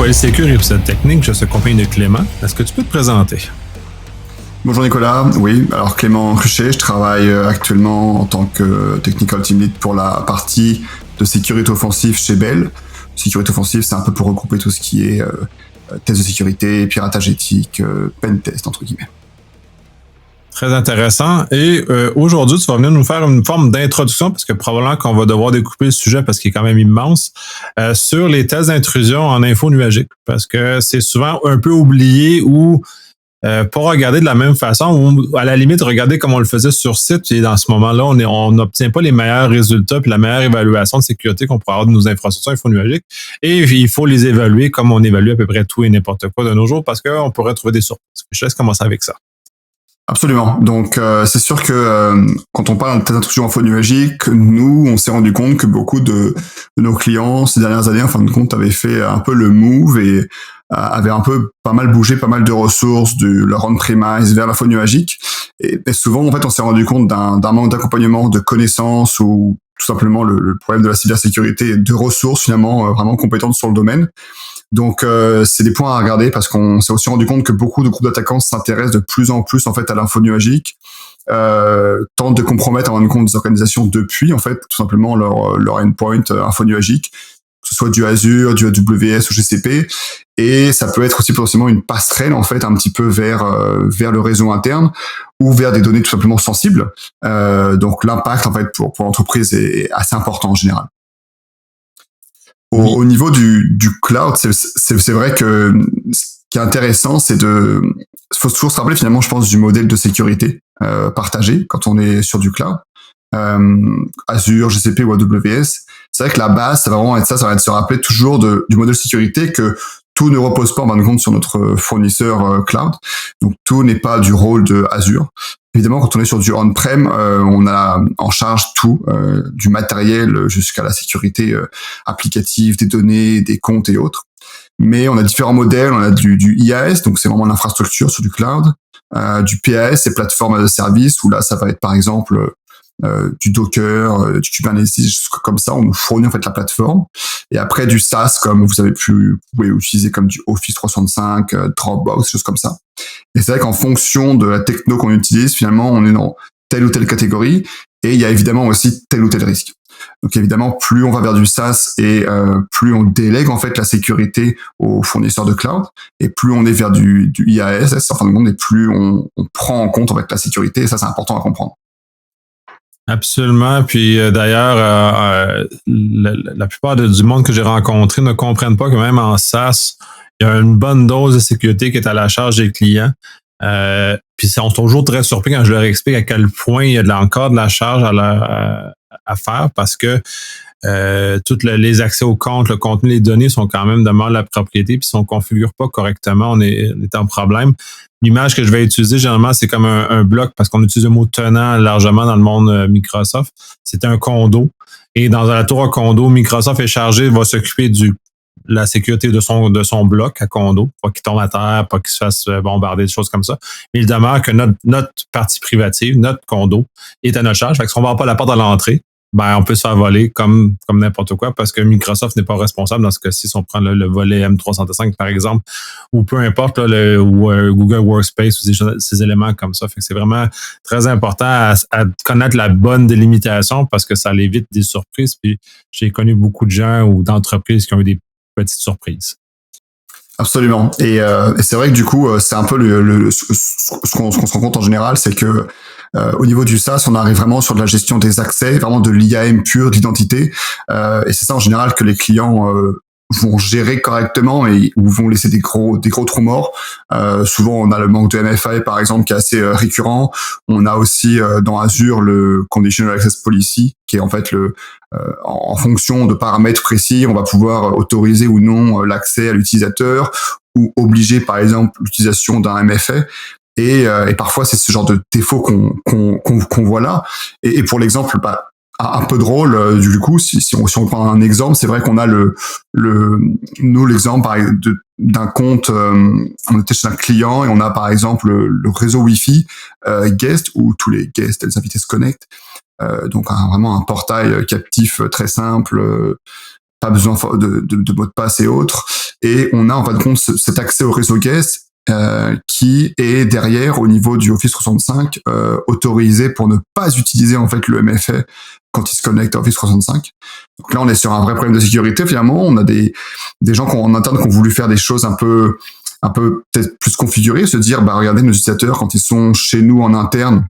Polysécure épisode technique, je suis accompagné de Clément. Est-ce que tu peux te présenter? Bonjour Nicolas, oui, alors Clément Cruchet, je travaille actuellement en tant que Technical Team Lead pour la partie de sécurité offensive chez Bell. Sécurité offensive, c'est un peu pour regrouper tout ce qui est tests de sécurité, piratage éthique, pen test entre guillemets. Très intéressant. Et aujourd'hui, tu vas venir nous faire une forme d'introduction, parce que probablement qu'on va devoir découper le sujet parce qu'il est quand même immense, sur les tests d'intrusion en info nuagique. Parce que c'est souvent un peu oublié ou pas regardé de la même façon, ou à la limite, regarder comme on le faisait sur site. Et dans ce moment-là, on n'obtient pas les meilleurs résultats puis la meilleure évaluation de sécurité qu'on pourrait avoir de nos infrastructures info nuagiques. Et il faut les évaluer comme on évalue à peu près tout et n'importe quoi de nos jours, parce qu'on pourrait trouver des surprises. Je laisse commencer avec ça. Absolument. Donc, c'est sûr que quand on parle de test d'intrusion info nuagique, nous, on s'est rendu compte que beaucoup de nos clients ces dernières années, en fin de compte, avaient fait un peu le move et avaient un peu pas mal bougé pas mal de ressources de leur on-premise vers l'info nuagique. Et souvent, en fait, on s'est rendu compte d'un manque d'accompagnement, de connaissances ou tout simplement le problème de la cybersécurité et de ressources finalement vraiment compétentes sur le domaine. Donc c'est des points à regarder parce qu'on s'est aussi rendu compte que beaucoup de groupes d'attaquants s'intéressent de plus en plus en fait à l'info nuagique, tentent de compromettre en fin de compte des organisations depuis en fait tout simplement leur endpoint info nuagique, que ce soit du Azure, du AWS ou GCP, et ça peut être aussi potentiellement une passerelle en fait un petit peu vers le réseau interne ou vers des données tout simplement sensibles. Donc l'impact en fait pour l'entreprise est assez important en général. Au niveau du cloud, c'est vrai que ce qui est intéressant, faut toujours se rappeler finalement, je pense, du modèle de sécurité partagé quand on est sur du cloud, Azure, GCP ou AWS. C'est vrai que la base, ça va vraiment être ça va être de se rappeler toujours du modèle de sécurité, que tout ne repose pas en fin de compte sur notre fournisseur cloud. Donc tout n'est pas du rôle de Azure. Évidemment, quand on est sur du on-prem, on a en charge tout, du matériel jusqu'à la sécurité applicative, des données, des comptes et autres. Mais on a différents modèles. On a du IaaS, donc c'est vraiment l'infrastructure sur du cloud, du PaaS, c'est plateforme as a service, où là, ça va être par exemple du Docker, du Kubernetes, comme ça, on nous fournit en fait la plateforme. Et après du SaaS, comme vous pouvez utiliser comme du Office 365, Dropbox, choses comme ça. Et c'est vrai qu'en fonction de la techno qu'on utilise, finalement, on est dans telle ou telle catégorie. Et il y a évidemment aussi tel ou tel risque. Donc évidemment, plus on va vers du SaaS et plus on délègue en fait la sécurité aux fournisseurs de cloud, et plus on est vers du IaaS, en fin de compte, et plus on prend en compte en fait la sécurité. Et ça, c'est important à comprendre. Absolument. Puis d'ailleurs, la plupart du monde que j'ai rencontré ne comprennent pas que même en SaaS, il y a une bonne dose de sécurité qui est à la charge des clients. Puis ils sont toujours très surpris quand je leur explique à quel point il y a encore de la charge à faire, parce que tous les accès aux comptes, le contenu, les données sont quand même de mal la propriété, puis si on ne configure pas correctement, on est en problème. L'image que je vais utiliser, généralement, c'est comme un bloc, parce qu'on utilise le mot tenant largement dans le monde Microsoft. C'est un condo. Et dans la tour à condo, Microsoft est chargé, va s'occuper de la sécurité de son bloc à condo, pas qu'il tombe à terre, pas qu'il se fasse bombarder, des choses comme ça. Mais il demeure que notre partie privative, notre condo, est à notre charge. Fait que si on ne va pas la porte à l'entrée, ben on peut se faire voler comme n'importe quoi, parce que Microsoft n'est pas responsable dans ce cas-ci. Si on prend le volet M365 par exemple, ou peu importe ou Google Workspace ou ces éléments comme ça. Fait que c'est vraiment très important à connaître la bonne délimitation, parce que ça évite des surprises. Puis j'ai connu beaucoup de gens ou d'entreprises qui ont eu des petites surprises. Absolument. Et c'est vrai que du coup, c'est un peu ce qu'on se rend compte en général, c'est que au niveau du SaaS, on arrive vraiment sur de la gestion des accès, vraiment de l'IAM pure, de l'identité. Et c'est ça en général que les clients vont gérer correctement ou vont laisser des gros trous morts. Souvent, on a le manque de MFA par exemple qui est assez récurrent. On a aussi dans Azure le Conditional Access Policy, qui est en fait en fonction de paramètres précis, on va pouvoir autoriser ou non l'accès à l'utilisateur, ou obliger par exemple l'utilisation d'un MFA. Et parfois c'est ce genre de défaut qu'on voit là. Et pour l'exemple, un peu drôle du coup, si on prend un exemple, c'est vrai qu'on a l'exemple d'un compte, on était chez un client et on a par exemple le réseau Wi-Fi guest, où tous les guests, les invités se connectent. Donc vraiment un portail captif très simple, pas besoin de mot de passe et autres. et on a en fin de compte cet accès au réseau guest qui est derrière au niveau du Office 365 autorisé pour ne pas utiliser en fait le MFA quand il se connecte à Office 365. Donc là, on est sur un vrai problème de sécurité finalement. On a des gens en interne qui ont voulu faire des choses un peu peut-être plus configurées, se dire bah regardez, nos utilisateurs quand ils sont chez nous en interne,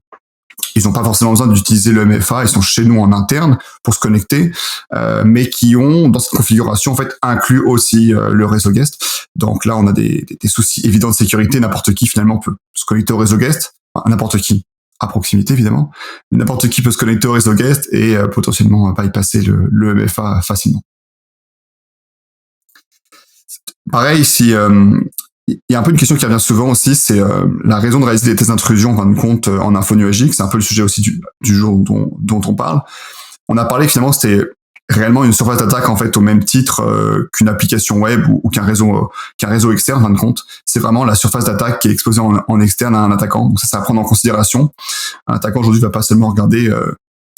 ils n'ont pas forcément besoin d'utiliser le MFA, ils sont chez nous en interne pour se connecter, mais qui ont dans cette configuration en fait inclus aussi le réseau guest. Donc là, on a des soucis évidents de sécurité. N'importe qui finalement peut se connecter au réseau guest, enfin, n'importe qui à proximité évidemment, n'importe qui peut se connecter au réseau guest et potentiellement bypasser le MFA facilement. Pareil, si il y a un peu une question qui revient souvent aussi, c'est la raison de réaliser des tests d'intrusion en fin de compte en info nuagique. C'est un peu le sujet aussi du jour dont on parle. On a parlé que finalement c'était réellement une surface d'attaque en fait au même titre qu'une application web ou qu'un réseau externe en fin de compte. C'est vraiment la surface d'attaque qui est exposée en externe à un attaquant. Donc ça à prendre en considération. Un attaquant aujourd'hui va pas seulement regarder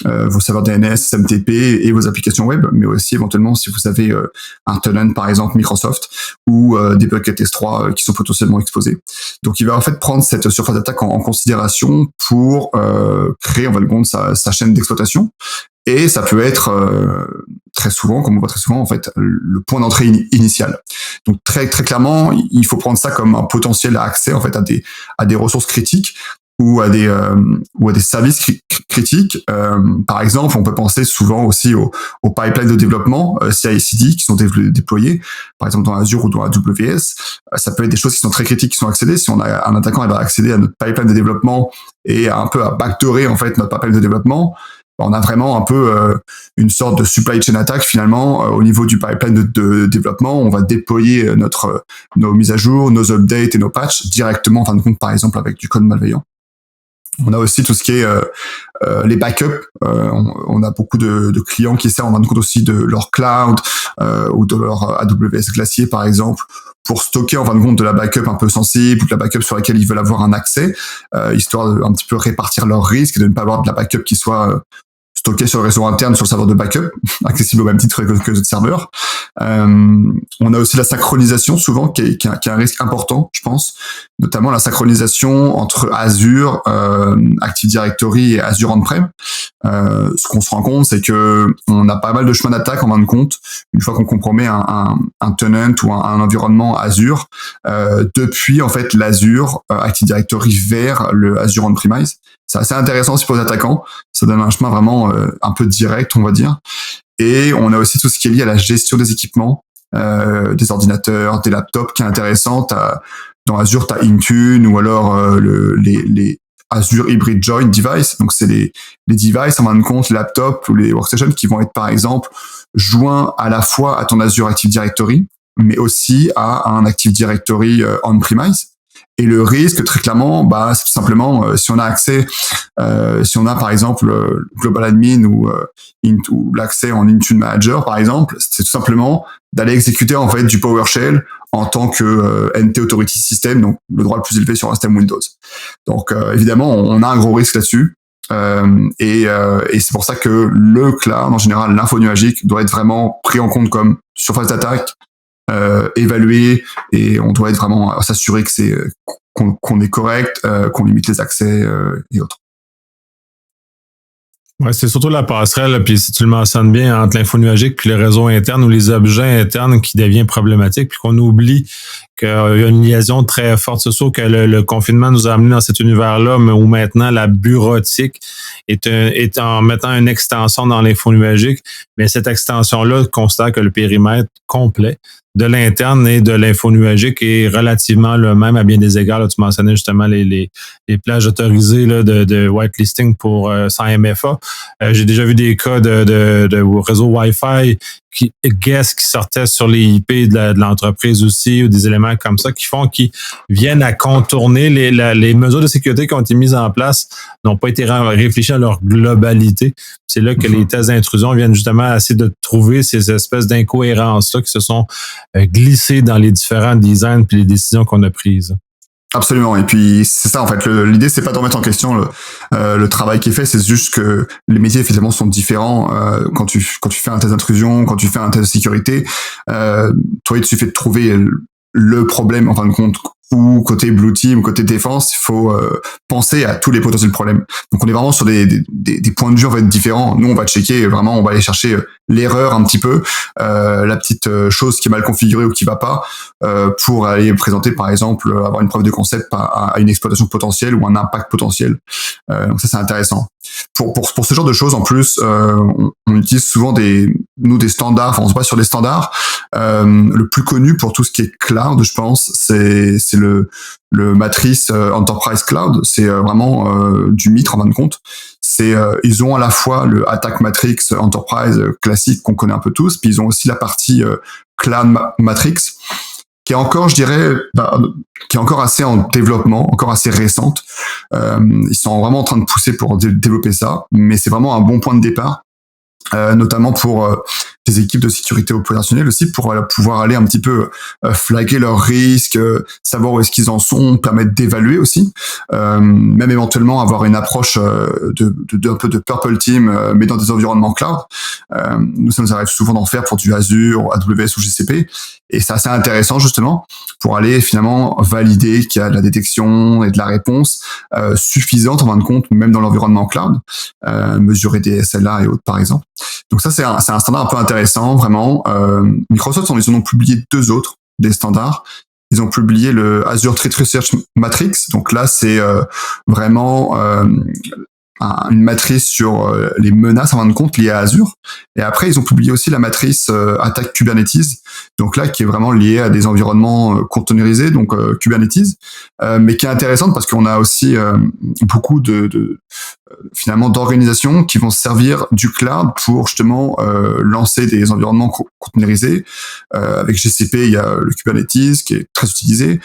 vos serveurs DNS, SMTP et vos applications web, mais aussi éventuellement si vous avez un tenant par exemple Microsoft ou des buckets S3 qui sont potentiellement exposés. Donc il va en fait prendre cette surface d'attaque en considération pour créer en fin de compte sa chaîne d'exploitation. Et ça peut être très souvent, comme on voit très souvent, en fait, le point d'entrée initial. Donc très très clairement, il faut prendre ça comme un potentiel accès en fait à des ressources critiques ou à des services critiques. Par exemple, on peut penser souvent aussi aux pipelines de développement CI/CD qui sont déployés, par exemple dans Azure ou dans AWS. Ça peut être des choses qui sont très critiques qui sont accédées. Si on a un attaquant, il va accéder à notre pipeline de développement et un peu à backdoorer en fait notre pipeline de développement. On a vraiment un peu une sorte de supply chain attack finalement au niveau du pipeline de développement. On va déployer nos mises à jour, nos updates et nos patchs directement en fin de compte, par exemple avec du code malveillant. On a aussi tout ce qui est les backups. On a beaucoup de clients qui essaient en fin de compte aussi de leur cloud ou de leur AWS Glacier par exemple pour stocker en fin de compte de la backup un peu sensible ou de la backup sur laquelle ils veulent avoir un accès, histoire de un petit peu répartir leurs risques et de ne pas avoir de la backup qui soit stocké sur le réseau interne, sur le serveur de backup, accessible au même titre que les autres serveurs. On a aussi la synchronisation, souvent, qui est un risque important, je pense, notamment la synchronisation entre Azure, Active Directory et Azure On-Prem. Ce qu'on se rend compte, c'est que on a pas mal de chemins d'attaque en fin de compte, une fois qu'on compromet un tenant ou un environnement Azure, depuis en fait l'Azure Active Directory vers le Azure On-Premise. C'est assez intéressant aussi pour les attaquants. Ça donne un chemin vraiment un peu direct, on va dire. Et on a aussi tout ce qui est lié à la gestion des équipements, des ordinateurs, des laptops, qui est intéressant. Dans Azure, tu as Intune ou alors les Azure Hybrid Joint Device. Donc, c'est les devices, en fin de compte, les laptops ou les workstations qui vont être, par exemple, joints à la fois à ton Azure Active Directory, mais aussi à un Active Directory on-premise. Et le risque, très clairement, bah, c'est tout simplement si on a accès, si on a par exemple Global Admin ou l'accès en Intune Manager, par exemple, c'est tout simplement d'aller exécuter en fait du PowerShell en tant que NT Authority System, donc le droit le plus élevé sur un système Windows. Donc évidemment, on a un gros risque là-dessus. Et c'est pour ça que le cloud, en général, l'info nuagique doit être vraiment pris en compte comme surface d'attaque, évalué, et on doit être vraiment s'assurer que c'est qu'on est correct, qu'on limite les accès et autres. Ouais, c'est surtout la passerelle, puis si tu le mentionnes bien, entre l'info nuagique puis le réseau interne ou les objets internes qui devient problématique, puis qu'on oublie qu'il y a une liaison très forte. C'est sûr que le confinement nous a amené dans cet univers-là, mais où maintenant la bureautique est en mettant une extension dans l'info nuagique, mais cette extension-là considère que le périmètre complet de l'interne et de l'info nuagique est relativement le même à bien des égards. Là, tu mentionnais justement les plages autorisées là, de whitelisting pour sans MFA. J'ai déjà vu des cas de réseau Wi-Fi qui sortaient sur les IP de l'entreprise aussi, ou des éléments comme ça qui viennent à contourner les mesures de sécurité qui ont été mises en place, n'ont pas été réfléchies à leur globalité. C'est là que les tests d'intrusion viennent justement essayer de trouver ces espèces d'incohérences-là qui se sont glissées dans les différents designs puis les décisions qu'on a prises. Absolument. Et puis c'est ça en fait. L'idée c'est pas de remettre en question le travail qui est fait, c'est juste que les métiers effectivement sont différents. Quand tu fais un test d'intrusion, quand tu fais un test de sécurité, toi il suffit de trouver le problème en fin de compte, ou côté blue team, côté défense, il faut penser à tous les potentiels problèmes. Donc on est vraiment sur des points de vue en fait différents. Nous on va checker vraiment, on va aller chercher l'erreur un petit peu, la petite chose qui est mal configurée ou qui va pas, pour aller présenter par exemple, avoir une preuve de concept à une exploitation potentielle ou un impact potentiel. Donc ça c'est intéressant. Pour ce genre de choses en plus, on utilise souvent des standards, enfin on se base sur des standards. Le plus connu pour tout ce qui est cloud, je pense, c'est le matrice Enterprise Cloud. C'est vraiment du Mitre en fin de compte. Ils ont à la fois le Attack Matrix Enterprise classique qu'on connaît un peu tous, puis ils ont aussi la partie Cloud Matrix, qui est encore, je dirais, qui est encore assez en développement, encore assez récente. Ils sont vraiment en train de pousser pour développer ça, mais c'est vraiment un bon point de départ. Notamment pour des équipes de sécurité opérationnelle aussi, pour pouvoir aller un petit peu flaguer leurs risques, savoir où est-ce qu'ils en sont, permettre d'évaluer aussi, même éventuellement avoir une approche un peu de purple team, mais dans des environnements cloud. Nous, ça nous arrive souvent d'en faire pour du Azure, AWS ou GCP, et c'est assez intéressant justement pour aller finalement valider qu'il y a de la détection et de la réponse suffisante en fin de compte, même dans l'environnement cloud, mesurer des SLA et autres par exemple. Donc ça c'est un standard un peu intéressant vraiment. Microsoft ils en ont publié 2 autres des standards. Ils ont publié le Azure Threat Research Matrix. Donc là c'est vraiment une matrice sur les menaces en fin de compte liées à Azure. Et après, ils ont publié aussi la matrice attaque Kubernetes, donc là qui est vraiment liée à des environnements containerisés, donc Kubernetes, mais qui est intéressante parce qu'on a aussi beaucoup finalement d'organisations qui vont se servir du cloud pour justement lancer des environnements containerisés. Avec GCP, il y a le Kubernetes qui est très utilisé,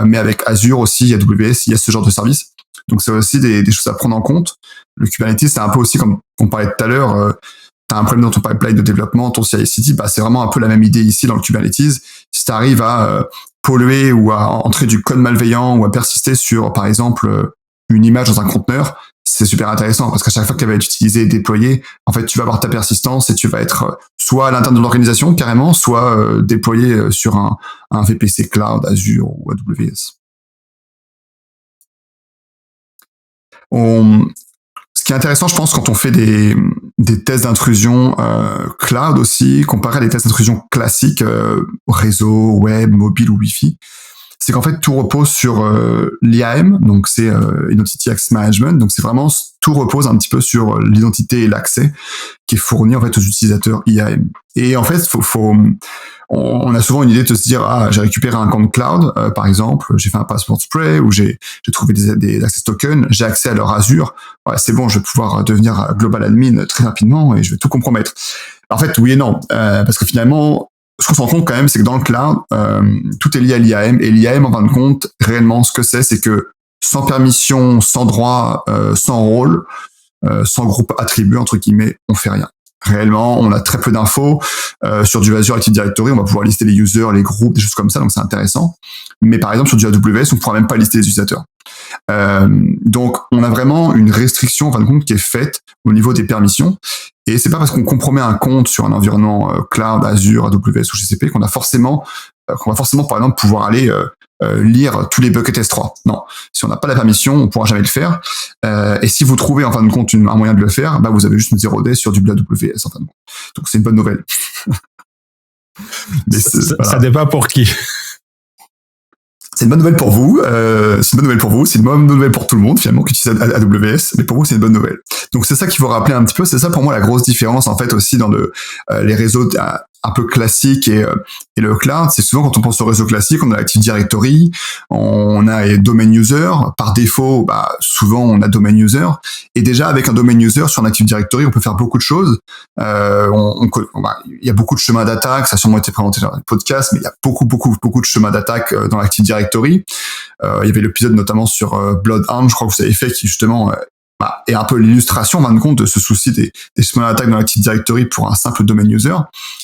mais avec Azure aussi, AWS, il y a ce genre de service. Donc c'est aussi des choses à prendre en compte. Le Kubernetes, c'est un peu aussi comme on parlait tout à l'heure, tu as un problème dans ton pipeline de développement, ton CI/CD, c'est vraiment un peu la même idée ici dans le Kubernetes. Si tu arrives à polluer ou à entrer du code malveillant ou à persister sur, par exemple, une image dans un conteneur, c'est super intéressant parce qu'à chaque fois qu'elle va être utilisée et déployée, en fait, tu vas avoir ta persistance et tu vas être soit à l'intérieur de l'organisation carrément, soit déployé sur un VPC cloud, Azure ou AWS. Ce qui est intéressant, je pense, quand on fait des tests d'intrusion cloud aussi, comparé à des tests d'intrusion classiques, réseau, web, mobile ou Wi-Fi, c'est qu'en fait tout repose sur l'IAM, donc c'est Identity Access Management, donc c'est vraiment tout repose un petit peu sur l'identité et l'accès qui est fourni en fait aux utilisateurs IAM. Et en fait, on a souvent une idée de se dire j'ai récupéré un compte cloud, par exemple, j'ai fait un password spray ou j'ai trouvé des access tokens, j'ai accès à leur Azure, ouais, c'est bon, je vais pouvoir devenir global admin très rapidement et je vais tout compromettre. En fait, oui et non, parce que finalement ce qu'on se rend compte quand même, c'est que dans le cloud, tout est lié à l'IAM, et l'IAM, en fin de compte, réellement, ce que c'est que sans permission, sans droit, sans rôle, sans groupe attribué, entre guillemets, on fait rien. Réellement, on a très peu d'infos. Sur du Azure Active Directory, on va pouvoir lister les users, les groupes, des choses comme ça, donc c'est intéressant. Mais par exemple, sur du AWS, on ne pourra même pas lister les utilisateurs. Donc, on a vraiment une restriction, en fin de compte, qui est faite au niveau des permissions. Et c'est pas parce qu'on compromet un compte sur un environnement cloud, Azure, AWS ou GCP qu'on va forcément, par exemple, pouvoir aller lire tous les buckets S3. Non, si on n'a pas la permission, on pourra jamais le faire. Et si vous trouvez en fin de compte un moyen de le faire, vous avez juste une 0D sur du AWS en fin de compte. Donc c'est une bonne nouvelle. Mais ça dépend pour qui. C'est une bonne nouvelle pour vous, c'est une bonne nouvelle pour tout le monde finalement qui utilise AWS, mais pour vous c'est une bonne nouvelle. Donc c'est ça qu'il faut rappeler un petit peu, c'est ça pour moi la grosse différence en fait aussi dans les réseaux un peu classiques et le cloud. C'est souvent quand on pense au réseau classique, on a l'Active Directory, on a les domain user, par défaut souvent on a domain user, et déjà avec un domain user sur un Active Directory on peut faire beaucoup de choses. Il y a beaucoup de chemins d'attaque, ça a sûrement été présenté dans le podcast, mais il y a beaucoup de chemins d'attaque dans l'Active Directory. Il y avait l'épisode notamment sur Bloodhound, je crois que vous avez fait, qui justement et un peu l'illustration, en fin de compte, de ce souci des small attacks dans l'Active Directory pour un simple domain user.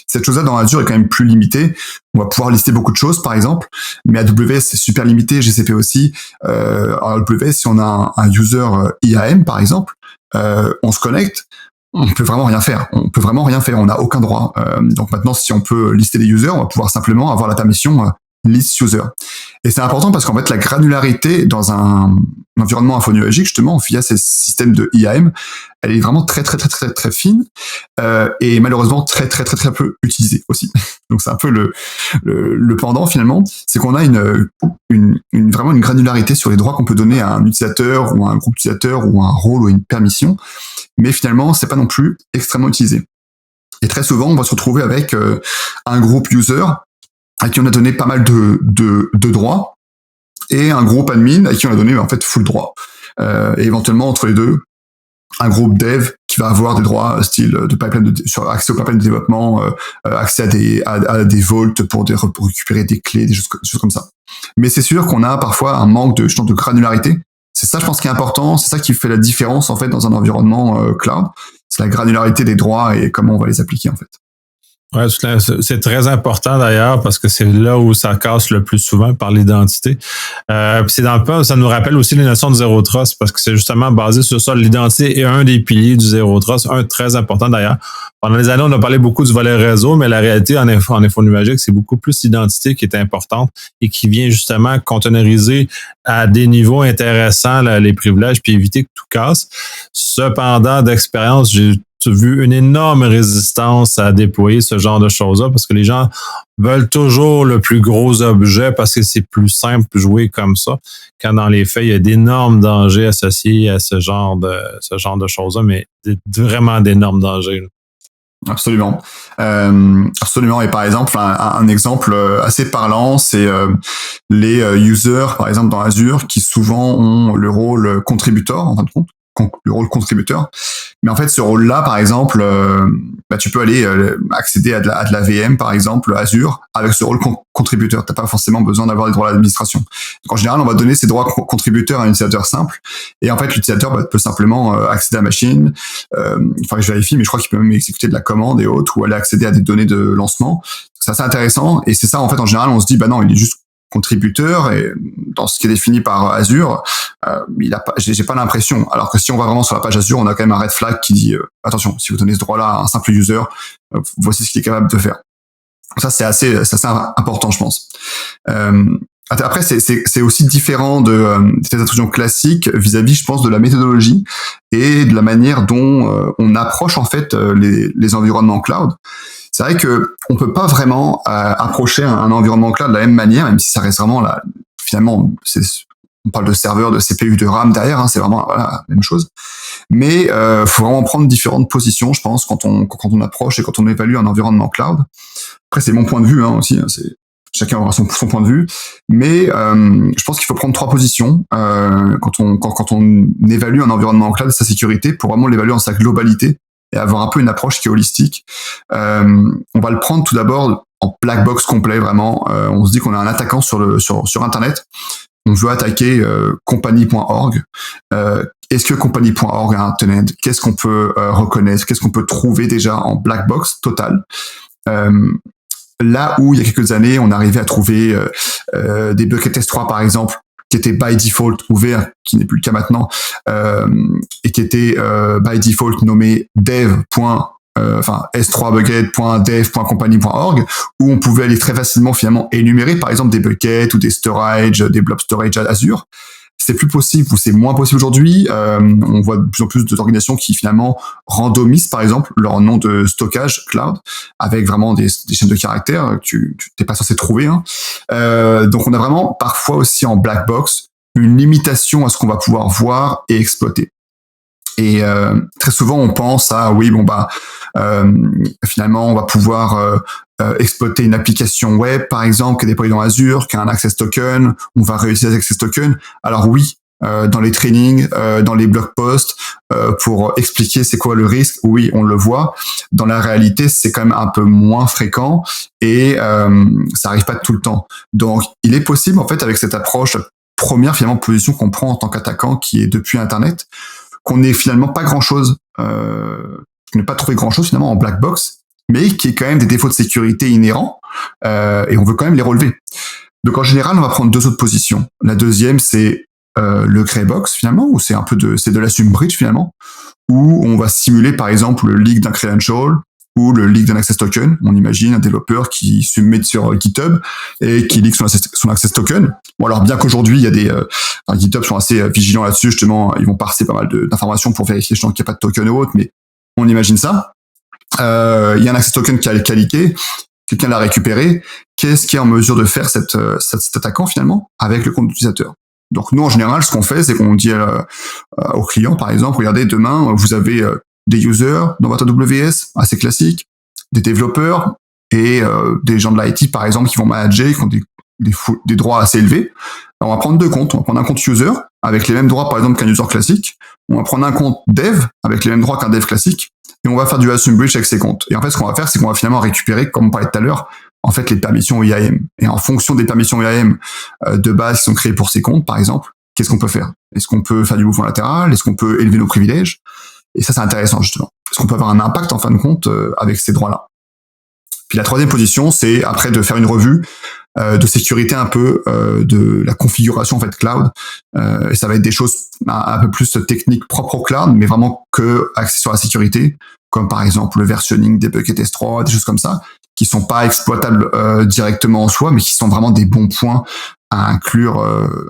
Cette chose-là dans Azure est quand même plus limitée. On va pouvoir lister beaucoup de choses, par exemple, mais AWS c'est super limité, GCP aussi. En AWS, si on a un user IAM, par exemple, on se connecte, on peut vraiment rien faire. On n'a aucun droit. Donc maintenant, si on peut lister des users, on va pouvoir simplement avoir la permission list user. Et c'est important parce qu'en fait, la granularité dans un environnement infonuagique, justement, via ces systèmes de IAM, elle est vraiment très fine et malheureusement très peu utilisée aussi. Donc c'est un peu le pendant finalement, c'est qu'on a vraiment une granularité sur les droits qu'on peut donner à un utilisateur ou à un groupe d'utilisateurs ou à un rôle ou à une permission, mais finalement c'est pas non plus extrêmement utilisé. Et très souvent, on va se retrouver avec un groupe user à qui on a donné pas mal de droits, et un groupe admin à qui on a donné en fait full droit. Et éventuellement entre les deux, un groupe dev qui va avoir des droits style de pipeline sur accès au pipeline de développement, accès à des vaults pour récupérer des clés, des choses comme ça. Mais c'est sûr qu'on a parfois un manque de granularité. C'est ça, je pense, qui est important. C'est ça qui fait la différence en fait dans un environnement cloud. C'est la granularité des droits et comment on va les appliquer en fait. Ouais, c'est très important d'ailleurs parce que c'est là où ça casse le plus souvent par l'identité. C'est dans le cas, ça nous rappelle aussi les notions de Zero Trust parce que c'est justement basé sur ça. L'identité est un des piliers du Zero Trust, un très important d'ailleurs. Pendant les années, on a parlé beaucoup du volet réseau, mais la réalité en info nuagique, c'est beaucoup plus l'identité qui est importante et qui vient justement containeriser à des niveaux intéressants les privilèges puis éviter que tout casse. Cependant, d'expérience, j'ai vu une énorme résistance à déployer ce genre de choses-là parce que les gens veulent toujours le plus gros objet parce que c'est plus simple de jouer comme ça. Quand dans les faits, il y a d'énormes dangers associés à ce genre de choses-là, mais vraiment d'énormes dangers. Là. Absolument. Absolument. Et par exemple, un exemple assez parlant, c'est les users, par exemple, dans Azure, qui souvent ont le rôle contributeur, en fin de compte. Le rôle contributeur. Mais en fait, ce rôle-là, par exemple, tu peux aller accéder à de la VM, par exemple, Azure, avec ce rôle contributeur. T'as pas forcément besoin d'avoir des droits d'administration. Donc, en général, on va donner ces droits contributeurs à un utilisateur simple. Et en fait, l'utilisateur peut simplement accéder à la machine. Enfin, je vérifie, mais je crois qu'il peut même exécuter de la commande et autres, ou aller accéder à des données de lancement. C'est assez intéressant. Et c'est ça, en fait, en général, on se dit, non, il est juste contributeur et dans ce qui est défini par Azure, j'ai pas l'impression. Alors que si on va vraiment sur la page Azure, on a quand même un red flag qui dit attention, si vous donnez ce droit-là à un simple user, voici ce qu'il est capable de faire. Ça c'est assez important, je pense. Après, c'est aussi différent des intrusions classiques vis-à-vis, je pense, de la méthodologie et de la manière dont on approche en fait les environnements cloud. C'est vrai que on peut pas vraiment approcher un environnement cloud de la même manière, même si ça reste vraiment là. Finalement, on parle de serveurs, de CPU, de RAM derrière, hein, c'est vraiment la même chose. Mais faut vraiment prendre différentes positions, je pense, quand on approche et quand on évalue un environnement cloud. Après, c'est mon point de vue aussi. C'est chacun aura son point de vue, mais je pense qu'il faut prendre 3 positions quand on évalue un environnement cloud et sa sécurité pour vraiment l'évaluer en sa globalité et avoir un peu une approche qui est holistique. On va le prendre tout d'abord en black box complet, vraiment. On se dit qu'on a un attaquant sur Internet. On veut attaquer company.org. Est-ce que company.org a un tenant? Qu'est-ce qu'on peut reconnaître? Qu'est-ce qu'on peut trouver déjà en black box total? Là où, il y a quelques années, on arrivait à trouver des buckets S3, par exemple, qui était by default ouvert, qui n'est plus le cas maintenant, et qui était by default nommé s3bucket.dev.company.org, où on pouvait aller très facilement finalement énumérer par exemple des buckets ou des storage, des blob storage à Azure. C'est plus possible ou c'est moins possible aujourd'hui. On voit de plus en plus d'organisations qui finalement randomisent par exemple leur nom de stockage cloud avec vraiment des chaînes de caractères que tu t'es pas censé trouver. Hein. Donc on a vraiment parfois aussi en black box une limitation à ce qu'on va pouvoir voir et exploiter. Et très souvent on pense à finalement on va pouvoir exploiter une application web par exemple qui est déployée dans Azure, qui a un access token, on va réutiliser access token. Alors oui, dans les trainings, dans les blog posts, pour expliquer c'est quoi le risque, oui on le voit. Dans la réalité c'est quand même un peu moins fréquent et ça arrive pas tout le temps. Donc il est possible en fait avec cette approche première finalement position qu'on prend en tant qu'attaquant qui est depuis Internet, qu'on n'ait finalement pas grand-chose, qu'on n'ait pas trouvé grand-chose finalement en black box, mais qui est quand même des défauts de sécurité inhérents, et on veut quand même les relever. Donc en général, on va prendre deux autres positions. La deuxième, c'est le grey box finalement, où c'est de l'assume breach finalement, où on va simuler par exemple le leak d'un credential ou le leak d'un access token. On imagine un développeur qui se met sur GitHub et qui leak son access token. Bon alors bien qu'aujourd'hui il y a GitHub sont assez vigilants là-dessus, justement ils vont parser pas mal d'informations pour vérifier qu'il n'y a pas de token ou autre, mais on imagine ça. Il y a un access token qui a leaké, quelqu'un l'a récupéré. Qu'est-ce qui est en mesure de faire cet attaquant finalement avec le compte d'utilisateur? Donc nous en général, ce qu'on fait, c'est qu'on dit aux clients, par exemple, regardez, demain vous avez des users dans votre AWS, assez classique, des développeurs et des gens de l'IT par exemple qui vont manager, qui ont des droits assez élevés. Alors, on va prendre deux comptes. On va prendre un compte user avec les mêmes droits par exemple qu'un user classique. On va prendre un compte dev avec les mêmes droits qu'un dev classique. Et on va faire du assume breach avec ces comptes. Et en fait, ce qu'on va faire, c'est qu'on va finalement récupérer, comme on parlait tout à l'heure, en fait, les permissions IAM. Et en fonction des permissions IAM de base qui sont créées pour ces comptes, par exemple, qu'est-ce qu'on peut faire? Est-ce qu'on peut faire du mouvement latéral? Est-ce qu'on peut élever nos privilèges? Et ça, c'est intéressant, justement. Parce qu'on peut avoir un impact, en fin de compte, avec ces droits-là. Puis la troisième position, c'est après de faire une revue de sécurité un peu de la configuration en fait cloud. Et ça va être des choses un peu plus techniques propres au cloud, mais vraiment que axées sur la sécurité, comme par exemple le versionning des buckets S3, des choses comme ça, qui sont pas exploitables directement en soi, mais qui sont vraiment des bons points à inclure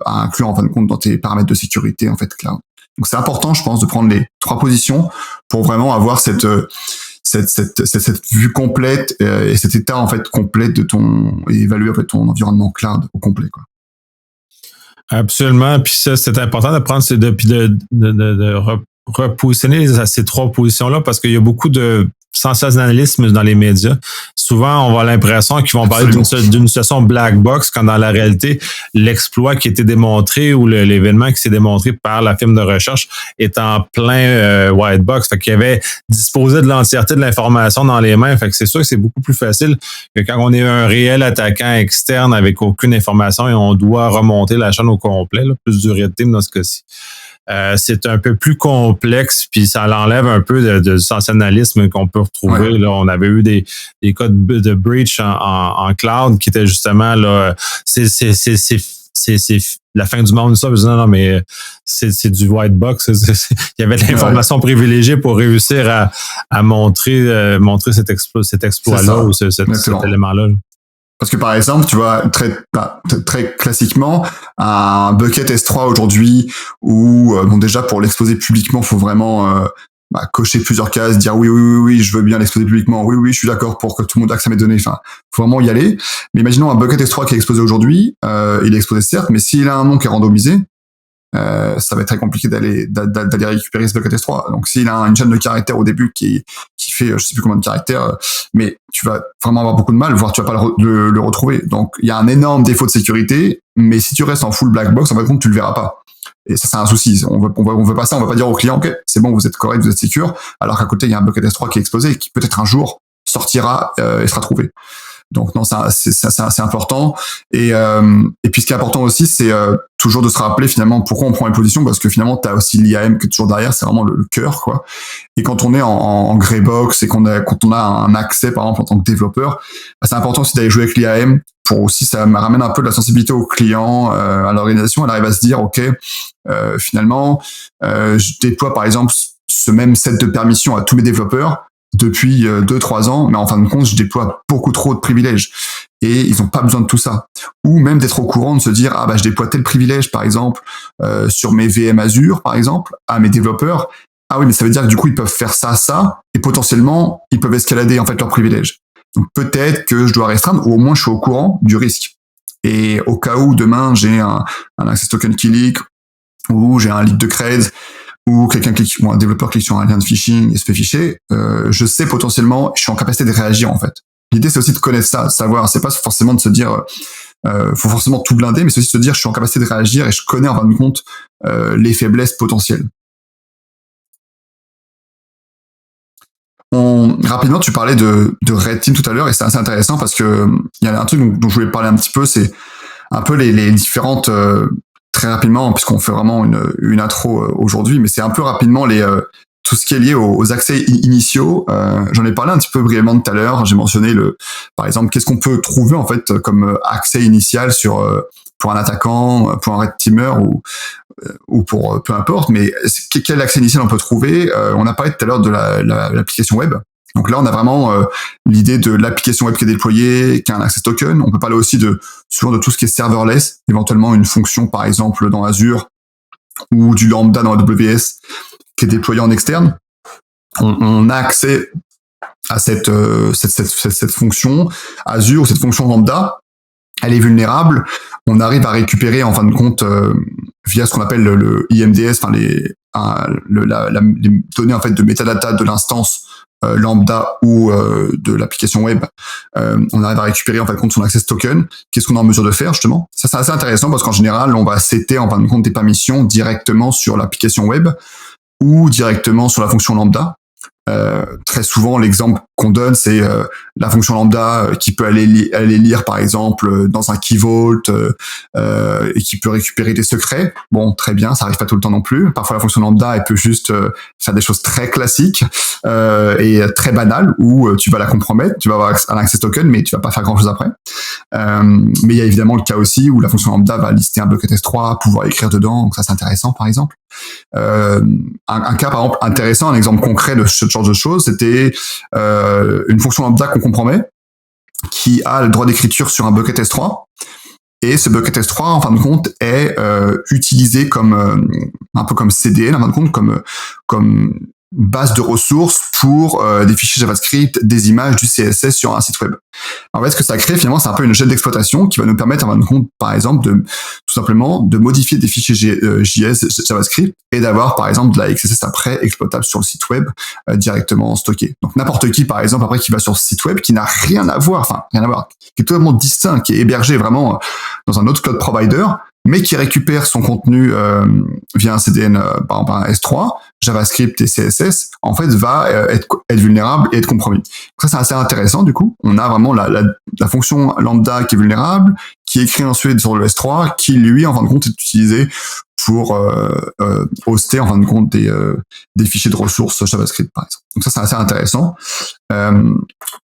en fin de compte dans tes paramètres de sécurité en fait cloud. Donc c'est important, je pense, de prendre les trois positions pour vraiment avoir cette vue complète et cet état en fait complet de et évaluer en fait ton environnement cloud au complet, quoi. Absolument. Puis ça, c'est important de prendre de repositionner ces trois positions-là parce qu'il y a beaucoup de sensationnalisme dans les médias. Souvent, on va avoir l'impression qu'ils vont parler d'une situation black box quand dans la réalité, l'exploit qui a été démontré ou l'événement qui s'est démontré par la firme de recherche est en plein white box. Fait qu'il y avait disposé de l'entièreté de l'information dans les mains. Fait que c'est sûr que c'est beaucoup plus facile que quand on est un réel attaquant externe avec aucune information et on doit remonter la chaîne au complet, là, plus du red team dans ce cas-ci. C'est un peu plus complexe, puis ça l'enlève un peu du sensationnalisme qu'on peut retrouver. Ouais. Là, on avait eu des cas de breach en cloud qui étaient justement là, c'est la fin du monde, ça. Non, mais c'est du white box. Il y avait de l'information privilégiée pour réussir à montrer cet exploit-là ou cet élément-là. Parce que par exemple, tu vois, très classiquement, un bucket S3 aujourd'hui, où bon déjà pour l'exposer publiquement, il faut vraiment cocher plusieurs cases, dire oui, je veux bien l'exposer publiquement, oui, je suis d'accord pour que tout le monde accède à mes données. Enfin, faut vraiment y aller. Mais imaginons un bucket S3 qui est exposé aujourd'hui, il est exposé certes, mais s'il a un nom qui est randomisé, ça va être très compliqué d'aller récupérer ce bucket S3. Donc s'il a une chaîne de caractères au début qui fait je sais plus combien de caractères, mais tu vas vraiment avoir beaucoup de mal, voire tu vas pas le retrouver. Donc il y a un énorme défaut de sécurité, mais si tu restes en full black box, en fin de compte tu le verras pas. Et ça c'est un souci. On veut pas ça, on va pas dire au client ok, c'est bon, vous êtes correct, vous êtes secure, alors qu'à côté il y a un bucket S3 qui est exposé et qui peut-être un jour sortira et sera trouvé. Donc non, c'est important. Et puis ce qui est important aussi, c'est toujours de se rappeler finalement pourquoi on prend une position, parce que finalement tu as aussi l'IAM qui est toujours derrière, c'est vraiment le cœur, quoi. Et quand on est en grey box et quand on a un accès par exemple en tant que développeur, c'est important aussi d'aller jouer avec l'IAM pour aussi, ça me ramène un peu de la sensibilité au client, à l'organisation. Elle arrive à se dire ok, finalement je déploie par exemple ce même set de permissions à tous mes développeurs depuis 2-3 ans, mais en fin de compte, je déploie beaucoup trop de privilèges. Et ils n'ont pas besoin de tout ça. Ou même d'être au courant, de se dire, je déploie tel privilège, par exemple, sur mes VM Azure, par exemple, à mes développeurs. Ah oui, mais ça veut dire que du coup, ils peuvent faire ça, et potentiellement, ils peuvent escalader, en fait, leurs privilèges. Donc peut-être que je dois restreindre, ou au moins je suis au courant du risque. Et au cas où, demain, j'ai un access token qui leak, ou j'ai un leak de creds, ou un développeur clique sur un lien de phishing et se fait ficher, je sais potentiellement, je suis en capacité de réagir en fait. L'idée c'est aussi de connaître ça, de savoir, c'est pas forcément de se dire, faut forcément tout blinder, mais c'est aussi de se dire, je suis en capacité de réagir et je connais en fin de compte les faiblesses potentielles. Rapidement, tu parlais de Red Team tout à l'heure et c'est assez intéressant parce que il y a un truc dont je voulais parler un petit peu, c'est un peu les différentes très rapidement, puisqu'on fait vraiment une intro aujourd'hui, mais c'est un peu rapidement tout ce qui est lié aux accès initiaux. J'en ai parlé un petit peu brièvement tout à l'heure. J'ai mentionné par exemple, qu'est-ce qu'on peut trouver en fait comme accès initial pour un attaquant, pour un red teamer ou pour peu importe. Mais quel accès initial on peut trouver? On a parlé tout à l'heure de l'application web. Donc là, on a vraiment l'idée de l'application web qui est déployée, qui a un access token. On peut parler aussi souvent de tout ce qui est serverless, éventuellement une fonction, par exemple, dans Azure ou du Lambda dans AWS qui est déployé en externe. On a accès à cette fonction Azure ou cette fonction Lambda. Elle est vulnérable. On arrive à récupérer, en fin de compte, via ce qu'on appelle le IMDS, enfin les données en fait de metadata de l'instance lambda ou de l'application web, on arrive à récupérer en fin de compte son access token. Qu'est-ce qu'on est en mesure de faire justement? Ça c'est assez intéressant parce qu'en général on va setter en fin de compte des permissions directement sur l'application web ou directement sur la fonction lambda. Très souvent, l'exemple qu'on donne, c'est la fonction lambda qui peut aller lire, par exemple, dans un key vault et qui peut récupérer des secrets. Bon, très bien, ça arrive pas tout le temps non plus. Parfois, la fonction lambda, elle peut juste faire des choses très classiques et très banales où tu vas la compromettre, tu vas avoir un access token, mais tu vas pas faire grand-chose après. Mais il y a évidemment le cas aussi où la fonction lambda va lister un bucket S3, pouvoir écrire dedans, donc ça c'est intéressant, par exemple. Un cas par exemple intéressant, un exemple concret de ce genre de choses, c'était une fonction lambda qu'on compromet qui a le droit d'écriture sur un bucket S3 et ce bucket S3 en fin de compte est utilisé comme un peu comme CDN en fin de compte comme base de ressources pour des fichiers JavaScript, des images, du CSS sur un site web. En fait, ce que ça crée finalement, c'est un peu une chaîne d'exploitation qui va nous permettre, en fin de compte, par exemple, tout simplement de modifier des fichiers JS, JavaScript, et d'avoir, par exemple, de la XSS après exploitable sur le site web directement stocké. Donc n'importe qui, par exemple, après qui va sur ce site web, qui n'a rien à voir, qui est totalement distinct, qui est hébergé vraiment dans un autre cloud provider, mais qui récupère son contenu via un CDN, par exemple un S3, JavaScript et CSS, en fait, va être vulnérable et être compromis. Donc ça, c'est assez intéressant, du coup. On a vraiment la fonction lambda qui est vulnérable, qui est écrit ensuite sur le S3, qui, lui, en fin de compte, est utilisé pour hoster, en fin de compte, des fichiers de ressources JavaScript, par exemple. Donc ça, c'est assez intéressant.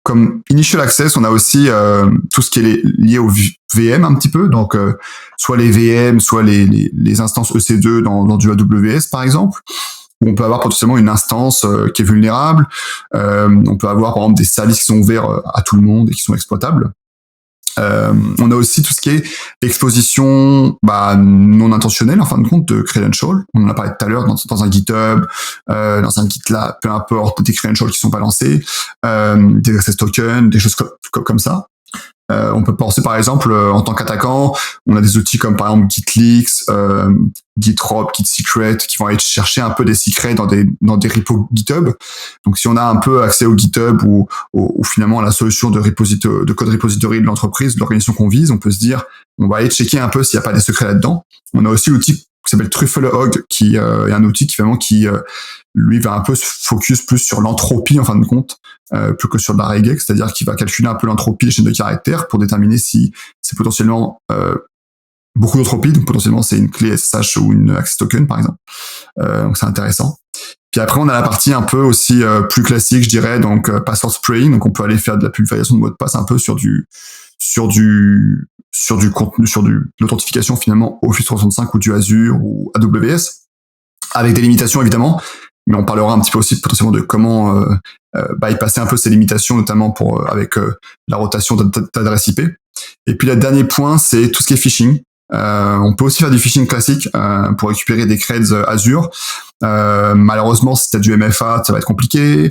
Comme Initial Access, on a aussi tout ce qui est lié au VM un petit peu, donc soit les VM, soit les instances EC2 dans du AWS, par exemple, où on peut avoir potentiellement une instance qui est vulnérable. On peut avoir, par exemple, des services qui sont ouverts à tout le monde et qui sont exploitables. On a aussi tout ce qui est exposition non intentionnelle en fin de compte de credentials. On en a parlé tout à l'heure dans un GitHub, dans un GitLab, peu importe, des credentials qui sont balancés, des access tokens, des choses comme ça. On peut penser par exemple en tant qu'attaquant, on a des outils comme par exemple GitLeaks, GitRob, GitSecret qui vont aller chercher un peu des secrets dans des repos GitHub. Donc si on a un peu accès au GitHub ou finalement à la solution de code repository de l'entreprise, de l'organisation qu'on vise, on peut se dire on va aller checker un peu s'il n'y a pas des secrets là-dedans. On a aussi l'outil qui s'appelle TruffleHog qui est un outil qui lui va un peu se focus plus sur l'entropie en fin de compte plus que sur de la regex, c'est-à-dire qu'il va calculer un peu l'entropie des chaînes de caractères pour déterminer si c'est potentiellement beaucoup d'entropie, donc potentiellement c'est une clé SSH ou une access token par exemple. Donc c'est intéressant. Puis après on a la partie un peu aussi plus classique, je dirais, donc password spraying, donc on peut aller faire de la pulvérisation de mots de passe un peu sur du contenu, sur l'authentification finalement Office 365 ou du Azure ou AWS, avec des limitations évidemment, mais on parlera un petit peu aussi potentiellement de comment bypasser un peu ces limitations, notamment avec la rotation d'adresse IP. Et puis le dernier point, c'est tout ce qui est phishing. On peut aussi faire du phishing classique pour récupérer des creds Azure. Malheureusement, si tu as du MFA, ça va être compliqué.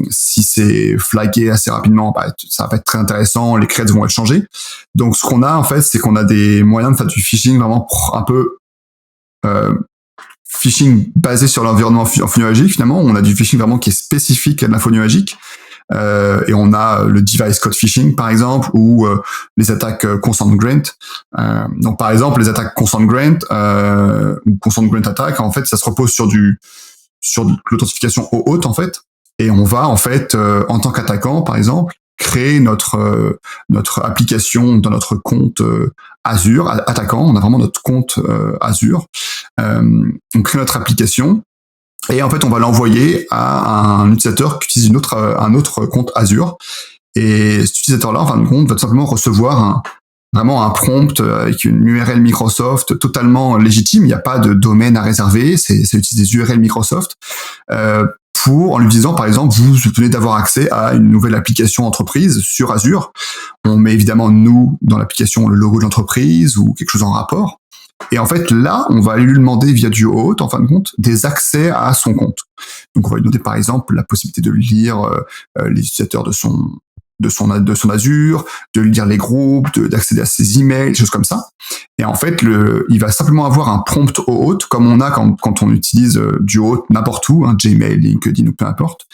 Si c'est flagué assez rapidement, ça va pas être très intéressant. Les creds vont être changés. Donc, ce qu'on a en fait, c'est qu'on a des moyens de faire du phishing vraiment un peu phishing basé sur l'environnement infonuagique. Finalement, on a du phishing vraiment qui est spécifique à l'infonuagique. Et on a le device code phishing par exemple ou les attaques consent grant. Donc par exemple les attaques consent grant ou consent grant attack, en fait ça se repose sur l'authentification au hôte en fait, et on va en fait en tant qu'attaquant par exemple créer notre application dans notre compte Azure attaquant. On a vraiment notre compte Azure. On crée notre application et en fait on va l'envoyer à un utilisateur qui utilise un autre compte Azure. Et cet utilisateur-là, en fin de compte, va tout simplement recevoir vraiment un prompt avec une URL Microsoft totalement légitime. Il n'y a pas de domaine à réserver. Ça utilise des URL Microsoft en lui disant, par exemple, vous venez d'avoir accès à une nouvelle application entreprise sur Azure. On met évidemment, nous, dans l'application, le logo de l'entreprise ou quelque chose en rapport. Et en fait, là, on va lui demander via du OAuth, en fin de compte, des accès à son compte. Donc, on va lui demander, par exemple, la possibilité de lire les utilisateurs de son Azure, de lire les groupes, d'accéder à ses emails, des choses comme ça. Et en fait, il va simplement avoir un prompt OAuth, comme on a quand on utilise du OAuth n'importe où, Gmail, LinkedIn ou peu importe.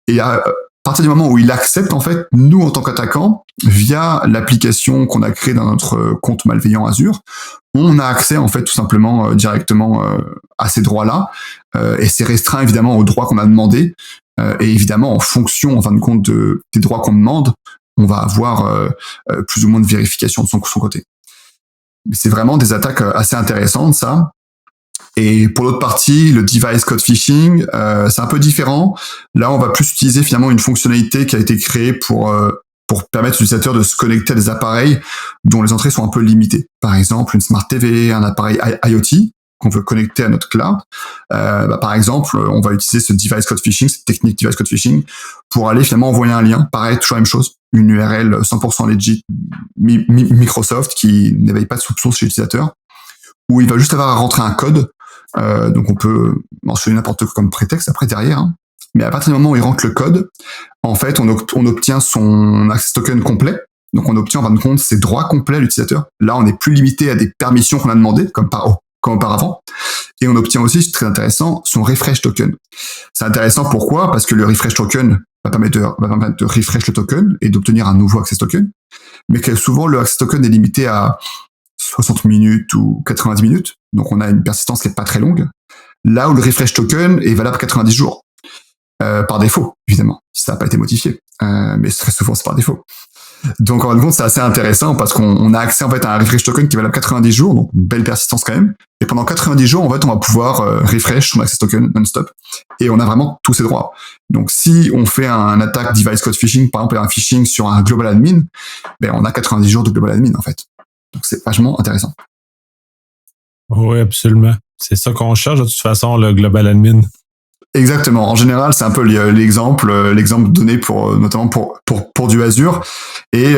Et à partir du moment où il accepte, en fait, nous, en tant qu'attaquants, via l'application qu'on a créée dans notre compte malveillant Azure, on a accès, en fait, tout simplement, directement à ces droits-là. Et c'est restreint, évidemment, aux droits qu'on a demandé. Et évidemment, en fonction, en fin de compte, des droits qu'on demande, on va avoir plus ou moins de vérification de son côté. C'est vraiment des attaques assez intéressantes, ça. Et pour l'autre partie, le device code phishing, c'est un peu différent. Là, on va plus utiliser finalement une fonctionnalité qui a été créée pour permettre aux utilisateurs de se connecter à des appareils dont les entrées sont un peu limitées. Par exemple, une Smart TV, un appareil IoT qu'on veut connecter à notre cloud. Par exemple, on va utiliser ce device code phishing, cette technique device code phishing, pour aller finalement envoyer un lien. Pareil, toujours la même chose, une URL 100% legit Microsoft qui n'éveille pas de soupçons chez l'utilisateur, où il va juste avoir à rentrer un code. Donc on peut mentionner n'importe quoi comme prétexte après derrière. Mais à partir du moment où il rentre le code, en fait, on obtient son access token complet. Donc on obtient en fin de compte ses droits complets à l'utilisateur. Là, on n'est plus limité à des permissions qu'on a demandées, comme auparavant. Et on obtient aussi, c'est très intéressant, son refresh token. C'est intéressant pourquoi? Parce que le refresh token va permettre de refresh le token et d'obtenir un nouveau access token. Mais que souvent, le access token est limité à 60 minutes ou 90 minutes. Donc, on a une persistance qui n'est pas très longue. Là où le refresh token est valable 90 jours. Par défaut, évidemment, si ça n'a pas été modifié. Mais très souvent, c'est par défaut. Donc, en fin de compte, c'est assez intéressant parce qu'on a accès, en fait, à un refresh token qui est valable 90 jours. Donc, une belle persistance quand même. Et pendant 90 jours, en fait, on va pouvoir refresh son access token non-stop. Et on a vraiment tous ses droits. Donc, si on fait un attaque device code phishing, par exemple, un phishing sur un global admin, on a 90 jours de global admin, en fait. Donc, c'est vachement intéressant. Oui, absolument. C'est ça qu'on cherche, de toute façon, le global admin. Exactement. En général, c'est un peu l'exemple donné notamment pour du Azure. Et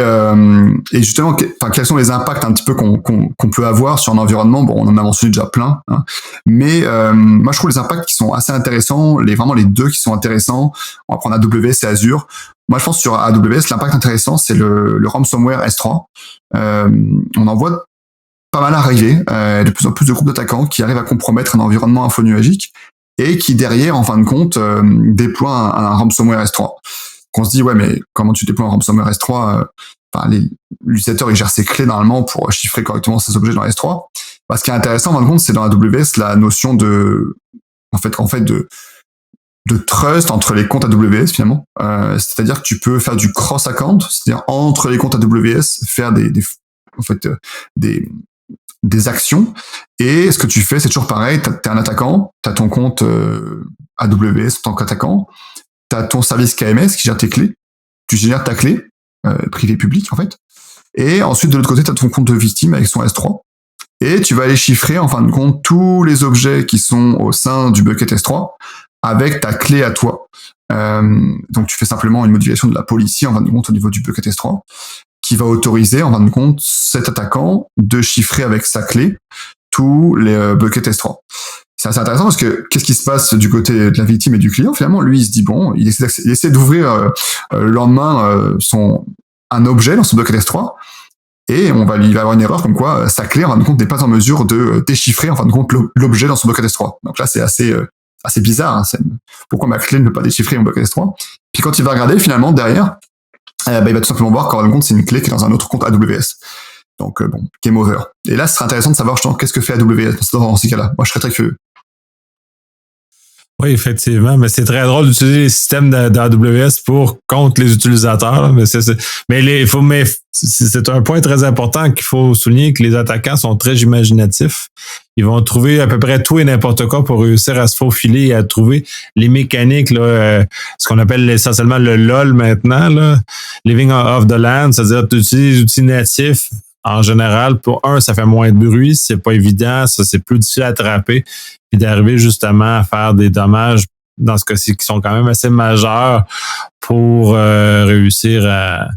justement, quels sont les impacts un petit peu qu'on peut avoir sur un environnement? Bon, on en a mentionné déjà plein, mais moi je trouve les impacts qui sont assez intéressants, vraiment les deux qui sont intéressants. On va prendre AWS et Azure. Moi, je pense sur AWS, l'impact intéressant, c'est le ransomware S3. On en voit pas mal arriver, de plus en plus de groupes d'attaquants qui arrivent à compromettre un environnement infonuagique et qui derrière, en fin de compte, déploie un ransomware S3. On se dit, ouais, mais comment tu déploies un ransomware S3 l'utilisateur, il gère ses clés normalement pour chiffrer correctement ses objets dans S3. Ce qui est intéressant, en fin de compte, c'est dans AWS la notion de trust entre les comptes AWS finalement. C'est-à-dire que tu peux faire du cross-account, c'est-à-dire entre les comptes AWS, faire des actions. Et ce que tu fais, c'est toujours pareil. T'es un attaquant, t'as ton compte AWS en tant qu'attaquant, t'as ton service KMS qui gère tes clés, tu génères ta clé, privée publique en fait. Et ensuite, de l'autre côté, t'as ton compte de victime avec son S3. Et tu vas aller chiffrer, en fin de compte, tous les objets qui sont au sein du bucket S3 avec ta clé à toi. Donc, tu fais simplement une modification de la policy, en fin de compte, au niveau du bucket S3, qui va autoriser, en fin de compte, cet attaquant de chiffrer avec sa clé tous les buckets S3. C'est assez intéressant parce que qu'est-ce qui se passe du côté de la victime et du client? Finalement, lui, il se dit, bon, il essaie d'ouvrir le lendemain un objet dans son bucket S3 et il va avoir une erreur comme quoi sa clé, en fin de compte, n'est pas en mesure de déchiffrer, en fin de compte, l'objet dans son bucket S3. Donc là, c'est assez bizarre. Pourquoi ma clé ne peut pas déchiffrer mon bucket S3? Puis quand il va regarder, finalement, derrière, il va tout simplement voir qu'en fin de compte, c'est une clé qui est dans un autre compte AWS. Donc, game over. Et là, ce serait intéressant de savoir, justement, qu'est-ce que fait AWS dans ces cas-là. Moi, je serais très curieux. Oui, effectivement, mais c'est très drôle d'utiliser les systèmes d'AWS contre les utilisateurs. Là, mais c'est un point très important qu'il faut souligner, que les attaquants sont très imaginatifs. Ils vont trouver à peu près tout et n'importe quoi pour réussir à se faufiler et à trouver les mécaniques, là, ce qu'on appelle essentiellement le LOL maintenant, là, Living Off the Land, c'est-à-dire d'utiliser les outils natifs. En général, pour ça fait moins de bruit, c'est pas évident, ça c'est plus difficile à attraper, puis d'arriver justement à faire des dommages dans ce cas-ci qui sont quand même assez majeurs pour réussir à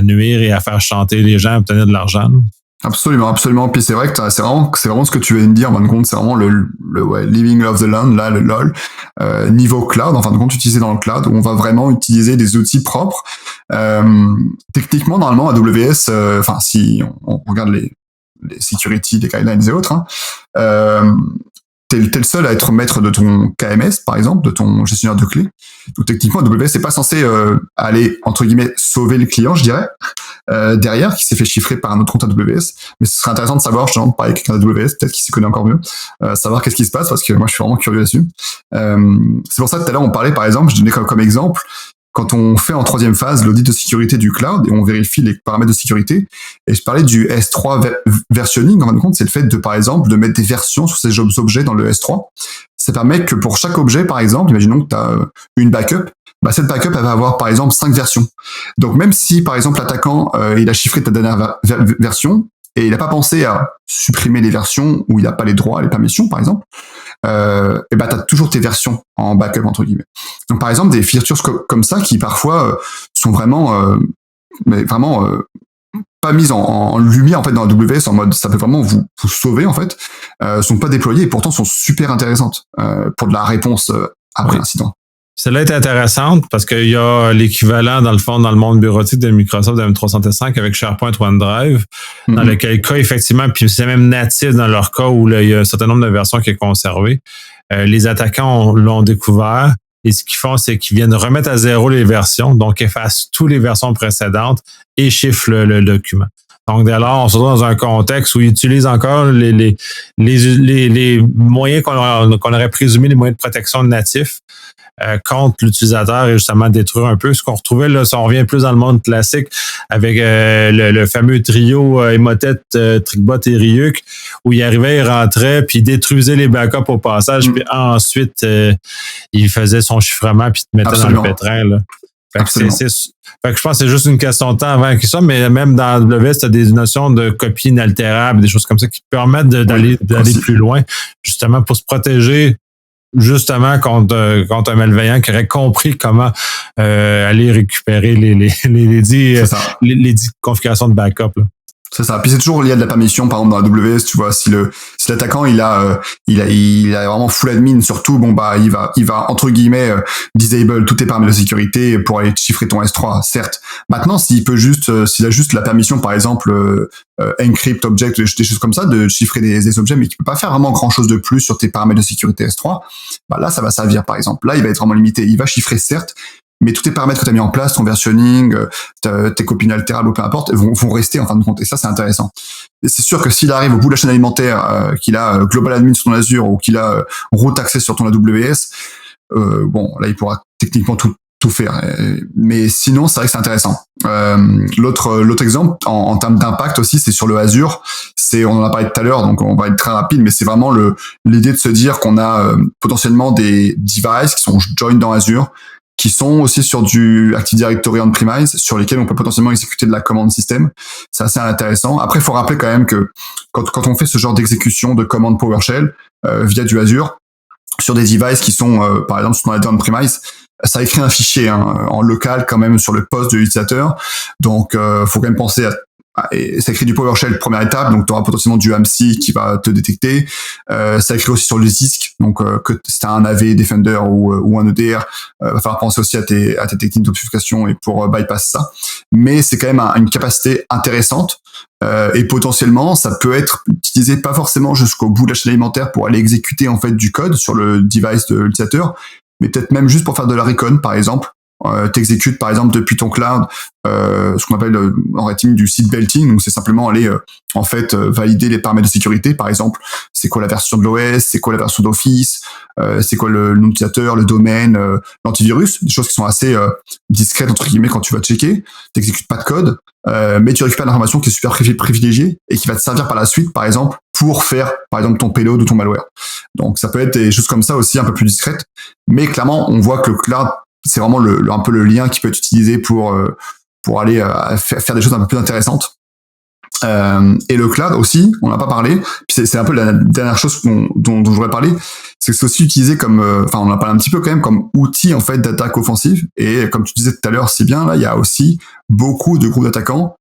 nuire et à faire chanter les gens, à obtenir de l'argent. Là. Absolument, absolument. Puis c'est vrai que c'est vraiment ce que tu viens de dire. En fin de compte, c'est vraiment le Living of the Land, là, le LOL, niveau cloud. En fin de compte, utilisé dans le cloud, où on va vraiment utiliser des outils propres. Techniquement, normalement, AWS, si on regarde les security, les guidelines et autres, t'es le seul à être maître de ton KMS, par exemple, de ton gestionnaire de clés. Donc techniquement, AWS n'est pas censé aller, entre guillemets, sauver le client, je dirais, derrière, qui s'est fait chiffrer par un autre compte AWS. Mais ce serait intéressant de savoir, justement, de parler avec quelqu'un d'AWS, peut-être qu'il s'y connaît encore mieux, savoir qu'est-ce qui se passe, parce que moi, je suis vraiment curieux là-dessus. C'est pour ça que tout à l'heure, on parlait, par exemple, je donnais comme exemple, quand on fait en troisième phase l'audit de sécurité du cloud et on vérifie les paramètres de sécurité, et je parlais du S3 versionning, en fin de compte, c'est le fait de, par exemple, de mettre des versions sur ces objets dans le S3. Ça permet que pour chaque objet, par exemple, imaginons que tu as une backup, cette backup, elle va avoir, par exemple, 5 versions. Donc, même si, par exemple, l'attaquant, il a chiffré ta dernière version, et il n'a pas pensé à supprimer les versions où il n'a pas les droits, les permissions, par exemple, tu as toujours tes versions en backup, entre guillemets. Donc, par exemple, des features comme ça qui, parfois, sont vraiment pas mises en lumière, en fait, dans AWS, en mode, ça peut vraiment vous sauver, en fait, sont pas déployées et pourtant sont super intéressantes pour de la réponse après l'incident. Celle-là est intéressante parce qu'il y a l'équivalent, dans le fond, dans le monde bureautique de Microsoft de M365 avec SharePoint OneDrive, dans lequel cas, effectivement, puis c'est même natif dans leur cas où là, il y a un certain nombre de versions qui est conservé. Les attaquants l'ont découvert et ce qu'ils font, c'est qu'ils viennent remettre à zéro les versions, donc effacent toutes les versions précédentes et chiffrent le document. Donc, dès lors, on se retrouve dans un contexte où ils utilisent encore les moyens qu'on aurait présumé, les moyens de protection natifs contre l'utilisateur et justement détruire un peu ce qu'on retrouvait là, si on revient plus dans le monde classique avec le fameux trio Emotet, Trickbot et Ryuk, où il arrivait, il rentrait, puis il détruisait les backups au passage, puis ensuite il faisait son chiffrement puis il te mettait dans le pétrin. Là. Fait que je pense que c'est juste une question de temps avant que ça, mais même dans AWS, tu as des notions de copie inaltérable, des choses comme ça qui permettent d'aller plus loin, justement pour se protéger justement contre un malveillant qui aurait compris comment aller récupérer les 10 configurations de backup. Là. C'est ça. Puis c'est toujours lié à de la permission, par exemple dans AWS, tu vois, si l'attaquant il a vraiment full admin surtout, il va entre guillemets disable tous tes paramètres de sécurité pour aller chiffrer ton S3, certes. Maintenant, s'il a juste la permission, par exemple encrypt object, des choses comme ça, de chiffrer des objets, mais qui peut pas faire vraiment grand chose de plus sur tes paramètres de sécurité S3, là ça va servir par exemple. Là, il va être vraiment limité. Il va chiffrer certes, mais tous tes paramètres que tu as mis en place, ton versionning, tes copies inaltérables ou peu importe, vont rester en fin de compte. Et ça, c'est intéressant. Et c'est sûr que s'il arrive au bout de la chaîne alimentaire, qu'il a Global Admin sur ton Azure ou qu'il a Root Access sur ton AWS, là, il pourra techniquement tout faire. Mais sinon, c'est vrai que c'est intéressant. L'autre exemple, en termes d'impact aussi, c'est sur le Azure. On en a parlé tout à l'heure, donc on va être très rapide, mais c'est vraiment l'idée de se dire qu'on a potentiellement des devices qui sont joined dans Azure, qui sont aussi sur du Active Directory on-premise, sur lesquels on peut potentiellement exécuter de la commande système. C'est assez intéressant. Après, il faut rappeler quand même que quand on fait ce genre d'exécution de commande PowerShell via du Azure, sur des devices qui sont, par exemple, sur ton on-premise, ça écrit un fichier en local quand même sur le poste de l'utilisateur. Donc, faut quand même penser et ça écrit du PowerShell première étape, donc tu auras potentiellement du AMSI qui va te détecter. Ça écrit aussi sur le disque, donc que si tu as un AV Defender ou un EDR, va falloir penser aussi à tes techniques d'obfuscation et pour bypass ça. Mais c'est quand même une capacité intéressante et potentiellement ça peut être utilisé pas forcément jusqu'au bout de la chaîne alimentaire pour aller exécuter en fait du code sur le device de l'utilisateur, mais peut-être même juste pour faire de la recon par exemple. T'exécutes par exemple depuis ton cloud ce qu'on appelle en red teaming du seed belting, donc c'est simplement aller valider les paramètres de sécurité, par exemple c'est quoi la version de l'OS, c'est quoi la version d'Office, c'est quoi le nom d'utilisateur, le domaine, l'antivirus, des choses qui sont assez discrètes entre guillemets quand tu vas checker. T'exécutes pas de code, mais tu récupères l'information qui est super privilégiée et qui va te servir par la suite, par exemple, pour faire, par exemple, ton payload ou ton malware. Donc, ça peut être des choses comme ça aussi, un peu plus discrètes. Mais clairement, on voit que le cloud, c'est vraiment un peu le lien qui peut être utilisé pour aller faire des choses un peu plus intéressantes. Et le cloud aussi, on n'a pas parlé. Puis c'est un peu la dernière chose dont je voudrais parler, c'est que c'est aussi utilisé comme, on en a parlé un petit peu quand même, comme outil en fait d'attaque offensive. Et comme tu disais tout à l'heure, c'est bien là, il y a aussi beaucoup de groupes d'attaquants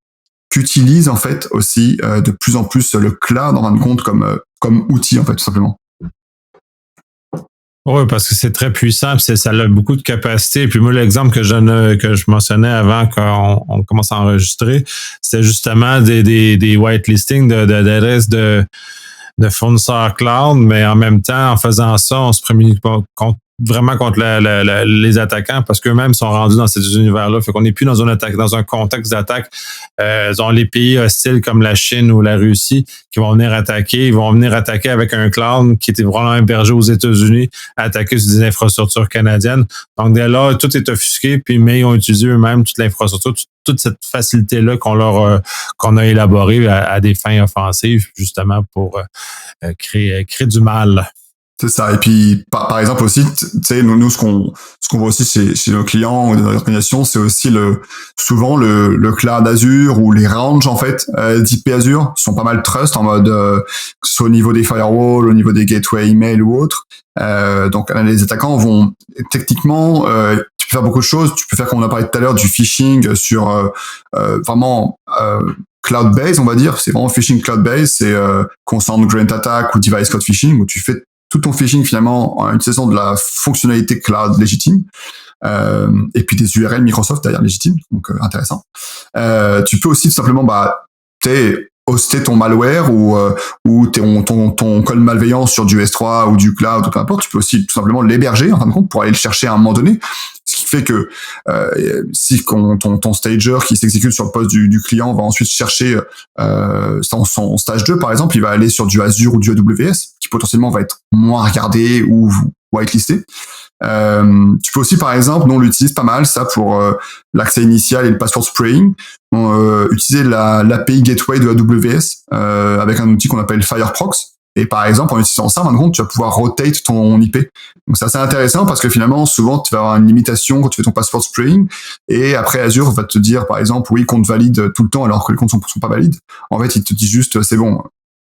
qui utilisent en fait aussi de plus en plus le cloud en fin de compte comme outil en fait tout simplement. Oui, parce que c'est très puissant, puis ça a beaucoup de capacité. Puis moi, l'exemple que je mentionnais avant qu'on commence à enregistrer, c'était justement des whitelistings d'adresses de fournisseurs cloud, mais en même temps, en faisant ça, on se prémunit vraiment contre les attaquants parce qu'eux-mêmes sont rendus dans ces univers-là. Fait qu'on n'est plus dans un contexte d'attaque. Ils ont les pays hostiles comme la Chine ou la Russie qui vont venir attaquer. Ils vont venir attaquer avec un cloud qui était vraiment hébergé aux États-Unis, attaquer sur des infrastructures canadiennes. Donc, dès là, tout est offusqué, mais ils ont utilisé eux-mêmes toute l'infrastructure, toute cette facilité-là qu'on a élaborée à des fins offensives, justement pour créer du mal. C'est ça. Et puis, par exemple aussi, tu sais, nous, ce qu'on voit aussi chez nos clients ou dans les organisations, c'est aussi souvent le cloud Azure ou les ranges, en fait, d'IP Azure sont pas mal trust en mode, que ce soit au niveau des firewalls, au niveau des gateways email ou autres. Donc, les attaquants vont, techniquement, tu peux faire beaucoup de choses. Tu peux faire, comme on a parlé tout à l'heure, du phishing sur, vraiment, cloud-based, on va dire. C'est vraiment phishing cloud-based. C'est, consent grant attack ou device code phishing où tu fais tout ton phishing finalement en utilisant de la fonctionnalité cloud légitime et puis des URL Microsoft derrière légitime, donc intéressant. Tu peux aussi tout simplement hoster ton malware ou ton code malveillant sur du S3 ou du cloud ou peu importe. Tu peux aussi tout simplement l'héberger en fin de compte pour aller le chercher à un moment donné. Ce qui fait que si ton stager qui s'exécute sur le poste du client va ensuite chercher son stage 2 par exemple, il va aller sur du Azure ou du AWS qui potentiellement va être moins regardé ou whitelisté. Tu peux aussi par exemple, nous on l'utilise pas mal ça pour l'accès initial et le password spraying, utiliser l'API gateway de AWS avec un outil qu'on appelle Fireprox. Et par exemple, en utilisant ça, en fin de compte, tu vas pouvoir rotate ton IP. Donc c'est assez intéressant parce que finalement, souvent, tu vas avoir une limitation quand tu fais ton password spraying. Et après, Azure va te dire, par exemple, oui, compte valide tout le temps alors que les comptes sont pas valides. En fait, il te dit juste, c'est bon,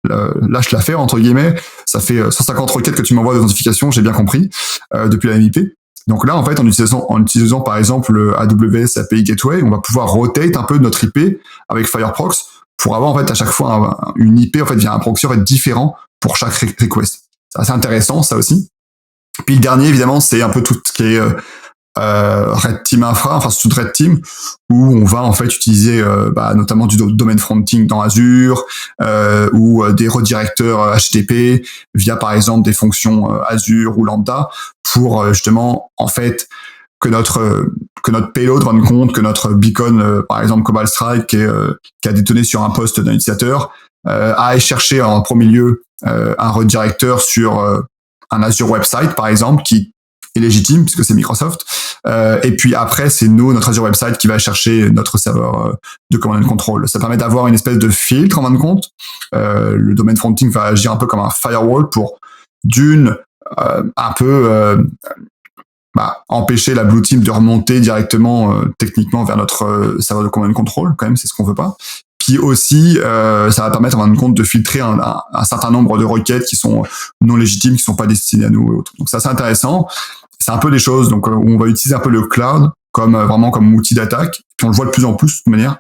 lâche l'affaire, entre guillemets. Ça fait 150 requêtes que tu m'envoies de notification, j'ai bien compris, depuis la MIP. Donc là, en fait, en utilisant par exemple le AWS API Gateway, on va pouvoir rotate un peu notre IP avec Fireprox pour avoir en fait à chaque fois une IP en fait via un proxy en fait différent pour chaque request. C'est assez intéressant ça aussi. Puis le dernier évidemment c'est un peu tout ce qui est Red Team Infra, enfin sous Red Team où on va en fait utiliser notamment du domain fronting dans Azure ou des redirecteurs HTTP via par exemple des fonctions Azure ou Lambda pour justement en fait que notre payload rende compte que notre beacon, par exemple Cobalt Strike, qui a détonné sur un poste d'un utilisateur, aille chercher en premier lieu un redirecteur sur un Azure website, par exemple, qui est légitime puisque c'est Microsoft. Et puis après, c'est notre Azure website qui va chercher notre serveur de command and control. Ça permet d'avoir une espèce de filtre en fin de compte. Le domain fronting va agir un peu comme un firewall pour un peu empêcher la blue team de remonter directement techniquement vers notre serveur de command and control, quand même, c'est ce qu'on veut pas. Puis aussi, ça va permettre en fin de compte de filtrer un certain nombre de requêtes qui sont non légitimes, qui sont pas destinées à nous et autres. Donc ça, c'est intéressant. C'est un peu des choses donc où on va utiliser un peu le cloud comme vraiment comme outil d'attaque. Puis on le voit de plus en plus de toute manière.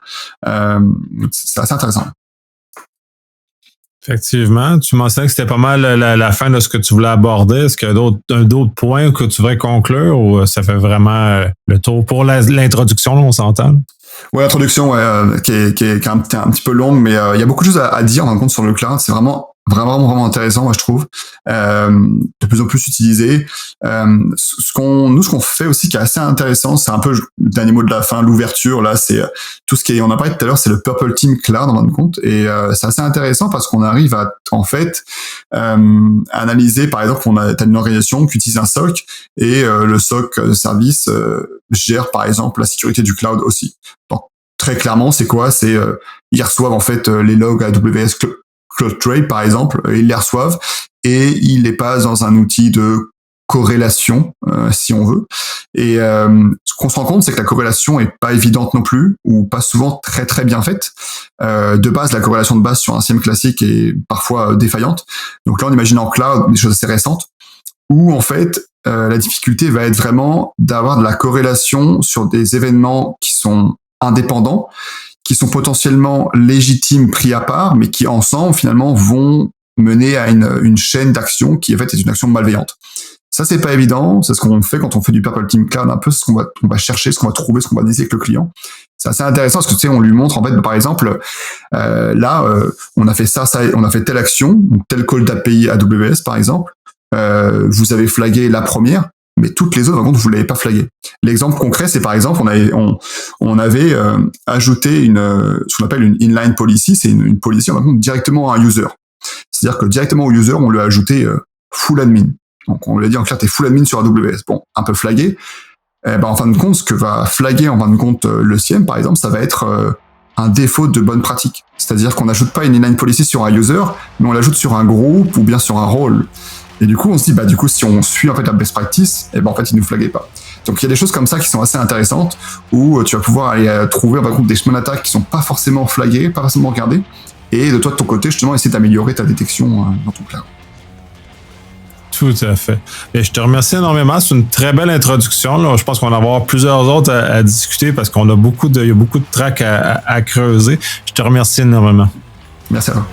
C'est assez intéressant. Effectivement. Tu mentionnais que c'était pas mal la fin de ce que tu voulais aborder. Est-ce qu'il y a d'autres points que tu voudrais conclure ou ça fait vraiment le tour pour l'introduction, là, on s'entend? Ouais, l'introduction qui est un petit peu longue, mais il y a beaucoup de choses à dire en fin de compte sur le cloud. C'est vraiment vraiment intéressant, moi je trouve, de plus en plus utilisé. Ce qu'on fait aussi qui est assez intéressant, c'est un peu le dernier mot de la fin, l'ouverture. Là, c'est tout ce qui est, on a parlé tout à l'heure, c'est le Purple Team Cloud en fin de compte, et c'est assez intéressant parce qu'on arrive à en fait analyser, par exemple, t'as une organisation qui utilise un SOC et le SOC service gère par exemple la sécurité du cloud aussi. Donc très clairement, c'est quoi? C'est ils reçoivent en fait les logs AWS CloudTrail par exemple, ils les reçoivent et ils les passent dans un outil de corrélation, si on veut. Et ce qu'on se rend compte, c'est que la corrélation est pas évidente non plus, ou pas souvent très bien faite. De base, la corrélation de base sur un CIEM classique est parfois défaillante. Donc là, on imagine en cloud des choses assez récentes, où en fait, la difficulté va être vraiment d'avoir de la corrélation sur des événements qui sont indépendants, qui sont potentiellement légitimes pris à part, mais qui ensemble finalement vont mener à une chaîne d'action qui en fait est une action malveillante. Ça, c'est pas évident. C'est ce qu'on fait quand on fait du Purple Team Cloud, un peu ce qu'on va chercher, ce qu'on va trouver, ce qu'on va décider avec le client. C'est assez intéressant parce que tu sais, on lui montre en fait, par exemple, on a fait ça, on a fait telle action, tel call d'API AWS par exemple. Vous avez flagué la première, mais toutes les autres, par contre, vous l'avez pas flagué. L'exemple concret, c'est par exemple, on avait ajouté ce qu'on appelle une inline policy, c'est une policy on va directement à un user. C'est-à-dire que directement au user, on lui a ajouté full admin. Donc on lui a dit en clair, t'es full admin sur AWS. Bon, un peu flagué. En fin de compte, ce que va flaguer en fin de compte le CIEM, par exemple, ça va être un défaut de bonne pratique. C'est-à-dire qu'on n'ajoute pas une inline policy sur un user, mais on l'ajoute sur un groupe ou bien sur un rôle. Et du coup, on se dit, du coup, si on suit en fait la best practice, en fait, il nous flaguait pas. Donc il y a des choses comme ça qui sont assez intéressantes où tu vas pouvoir aller trouver par contre des chemins d'attaque qui sont pas forcément flagués, pas forcément regardés, et de toi de ton côté justement essayer d'améliorer ta détection dans ton cloud. Tout à fait. Et je te remercie énormément. C'est une très belle introduction. Là. Je pense qu'on va avoir plusieurs autres à discuter parce qu'on a il y a beaucoup de tracks à creuser. Je te remercie énormément. Merci à toi.